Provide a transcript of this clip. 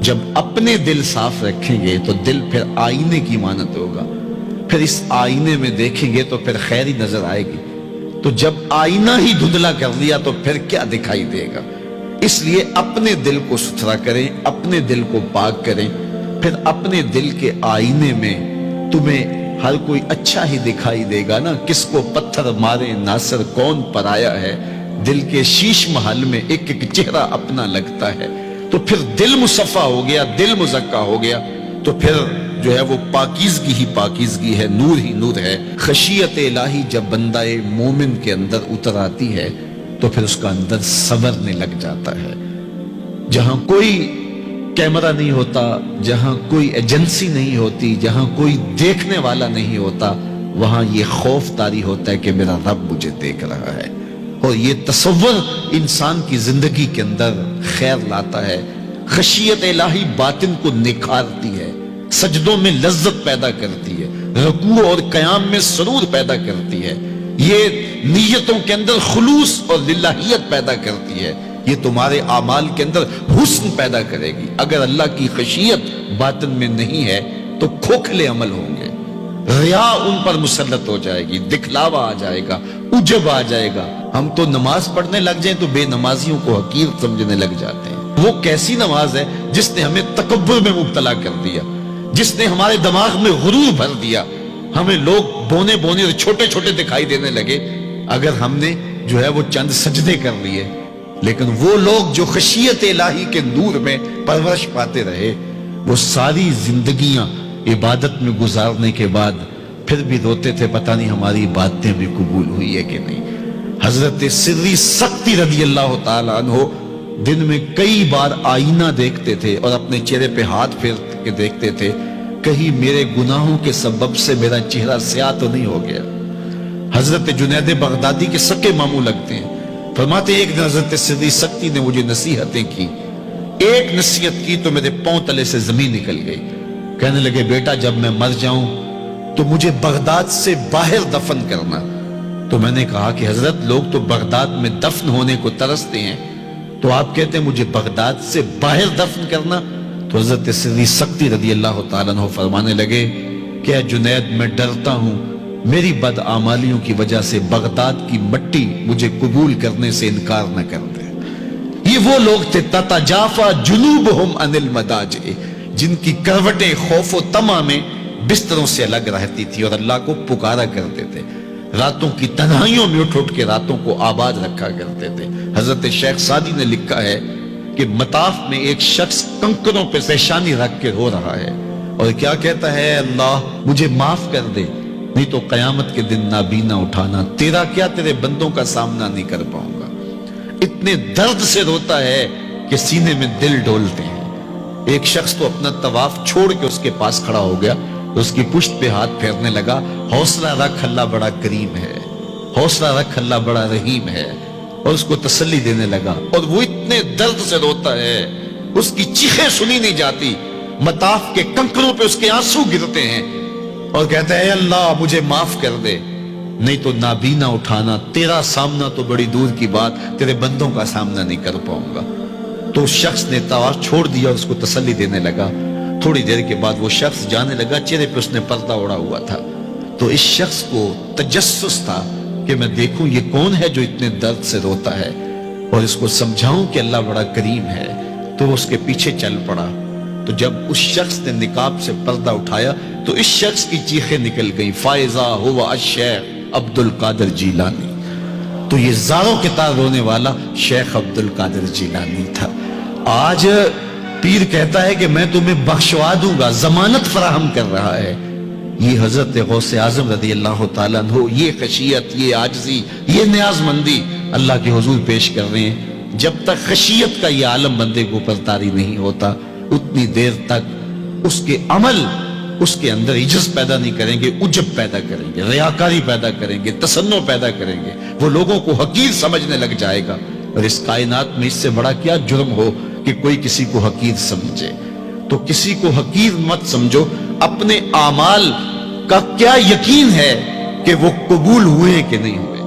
جب اپنے دل صاف رکھیں گے تو دل پھر آئینے کی مانند ہوگا، پھر اس آئینے میں دیکھیں گے تو پھر خیر ہی نظر آئے گی۔ تو جب آئینہ ہی دھندلا کر لیا تو پھر کیا دکھائی دے گا؟ اس لیے اپنے دل کو ستھرا کریں، اپنے دل کو پاک کریں، پھر اپنے دل کے آئینے میں تمہیں ہر کوئی اچھا ہی دکھائی دے گا نا۔ کس کو پتھر مارے ناصر کون پر آیا ہے، دل کے شیش محل میں ایک ایک چہرہ اپنا لگتا ہے۔ تو پھر دل مصفا ہو گیا، دل مزکا ہو گیا، تو پھر جو ہے وہ پاکیزگی ہی پاکیزگی ہے، نور ہی نور ہے۔ خشیت الہی جب بندہ مومن کے اندر اتر آتی ہے تو پھر اس کا اندر صبرنے لگ جاتا ہے۔ جہاں کوئی کیمرہ نہیں ہوتا، جہاں کوئی ایجنسی نہیں ہوتی، جہاں کوئی دیکھنے والا نہیں ہوتا، وہاں یہ خوف طاری ہوتا ہے کہ میرا رب مجھے دیکھ رہا ہے، اور یہ تصور انسان کی زندگی کے اندر خیر لاتا ہے۔ خشیت الہی باطن کو نکھارتی ہے، سجدوں میں لذت پیدا کرتی ہے، رکوع اور قیام میں سرور پیدا کرتی ہے، یہ نیتوں کے اندر خلوص اور للہیت پیدا کرتی ہے، یہ تمہارے اعمال کے اندر حسن پیدا کرے گی۔ اگر اللہ کی خشیت باطن میں نہیں ہے تو کھوکھلے عمل ہوں گے، ریا ان پر مسلط ہو جائے گی، دکھلاوا آ جائے گا، عجب آ جائے گا۔ ہم تو نماز پڑھنے لگ جائیں تو بے نمازیوں کو حقیر سمجھنے لگ جاتے ہیں۔ وہ کیسی نماز ہے جس نے ہمیں تکبر میں مبتلا کر دیا، جس نے ہمارے دماغ میں غرور بھر دیا، ہمیں لوگ بونے بونے اور چھوٹے چھوٹے دکھائی دینے لگے اگر ہم نے جو ہے وہ چند سجدے کر لیے۔ لیکن وہ لوگ جو خشیت الہی کے نور میں پرورش پاتے رہے، وہ ساری زندگیاں عبادت میں گزارنے کے بعد پھر بھی روتے تھے، پتہ نہیں ہماری باتیں بھی قبول ہوئی ہے کہ نہیں۔ حضرت سری سکتی رضی اللہ تعالیٰ عنہ دن میں کئی بار آئینہ دیکھتے تھے اور اپنے چہرے پہ ہاتھ پھیر کے دیکھتے تھے، کہیں میرے گناہوں کے سبب سے میرا چہرہ سیاہ تو نہیں ہو گیا۔ حضرت جنید بغدادی کے سکے ماموں لگتے ہیں، فرماتے ایک دن حضرت سری سکتی نے مجھے نصیحتیں کی، ایک نصیحت کی تو میرے پاؤں تلے سے زمین نکل گئی۔ کہنے لگے بیٹا جب میں مر جاؤں تو مجھے بغداد سے باہر دفن کرنا۔ تو میں نے کہا کہ حضرت لوگ تو بغداد میں دفن ہونے کو ترستے ہیں، تو آپ کہتے ہیں مجھے بغداد سے باہر دفن کرنا؟ تو حضرت سری سکتی رضی اللہ تعالیٰ عنہ فرمانے لگے کہ اے جنید میں ڈرتا ہوں میری بدعمالیوں کی وجہ سے بغداد کی مٹی مجھے قبول کرنے سے انکار نہ کر دے۔ یہ وہ لوگ تھے تتجافا جنوبہم عن المضاجع، جن کی کروٹیں خوف و طمع میں بستروں سے الگ رہتی تھی اور اللہ کو پکارا کرتے تھے، راتوں کی تنہائیوں میں اٹھ اٹھ کے راتوں کو آباد رکھا کرتے تھے۔ حضرت شیخ سعدی نے لکھا ہے کہ مطاف میں ایک شخص کنکروں پہ پیشانی رکھ کے رو رہا ہے اور کیا کہتا ہے، اللہ مجھے معاف کر دے نہیں تو قیامت کے دن نابینا اٹھانا، تیرا کیا تیرے بندوں کا سامنا نہیں کر پاؤں گا۔ اتنے درد سے روتا ہے کہ سینے میں دل ڈولتے ہیں۔ ایک شخص تو اپنا طواف چھوڑ کے اس کے پاس کھڑا ہو گیا، اس کی پشت پہ ہاتھ پھیرنے لگا، حوصلہ رکھ اللہ بڑا کریم ہے، حوصلہ رکھ اللہ بڑا رحیم ہے، اور اس کو تسلی دینے لگا۔ اور وہ اتنے درد سے روتا ہے، اس کی چیخیں سنی نہیں جاتی، مطاف کے کنکروں پہ اس کے آنسو گرتے ہیں اور کہتا ہے اے اللہ مجھے معاف کر دے نہیں تو نابینا اٹھانا، تیرا سامنا تو بڑی دور کی بات، تیرے بندوں کا سامنا نہیں کر پاؤں گا۔ تو اس شخص نے طواف چھوڑ دیا اور اس کو تسلی دینے لگا۔ تھوڑی دیر کے بعد وہ شخص جانے لگا، چہرے پہ اس نے پردہ اڑا ہوا تھا۔ تو اس شخص کو تجسس تھا کہ میں دیکھوں یہ کون ہے جو اتنے درد سے روتا ہے اور اس کو سمجھاؤں کہ اللہ بڑا کریم ہے۔ تو وہ اس کے پیچھے چل پڑا، تو جب اس شخص نے نقاب سے پردہ اٹھایا تو اس شخص کی چیخیں نکل گئیں، فائزہ ہوا الشیخ عبد القادر جیلانی۔ تو یہ زاروں کے تار رونے والا شیخ عبد القادر جیلانی تھا۔ آج پیر کہتا ہے کہ میں تمہیں بخشوا دوں گا، ضمانت فراہم کر رہا ہے۔ یہ حضرت غوث اعظم رضی اللہ تعالیٰ عنہ یہ خشیت، یہ عاجزی، یہ نیاز مندی اللہ کے حضور پیش کر رہے ہیں۔ جب تک خشیت کا یہ عالم بندے کو اوپر طاری نہیں ہوتا اتنی دیر تک اس کے عمل اس کے اندر عجز پیدا نہیں کریں گے، عجب پیدا کریں گے، ریاکاری پیدا کریں گے، تصنع پیدا کریں گے، وہ لوگوں کو حقیر سمجھنے لگ جائے گا۔ اور اس کائنات میں اس سے بڑا کیا جرم ہو کہ کوئی کسی کو حقیر سمجھے؟ تو کسی کو حقیر مت سمجھو، اپنے اعمال کا کیا یقین ہے کہ وہ قبول ہوئے کہ نہیں ہوئے؟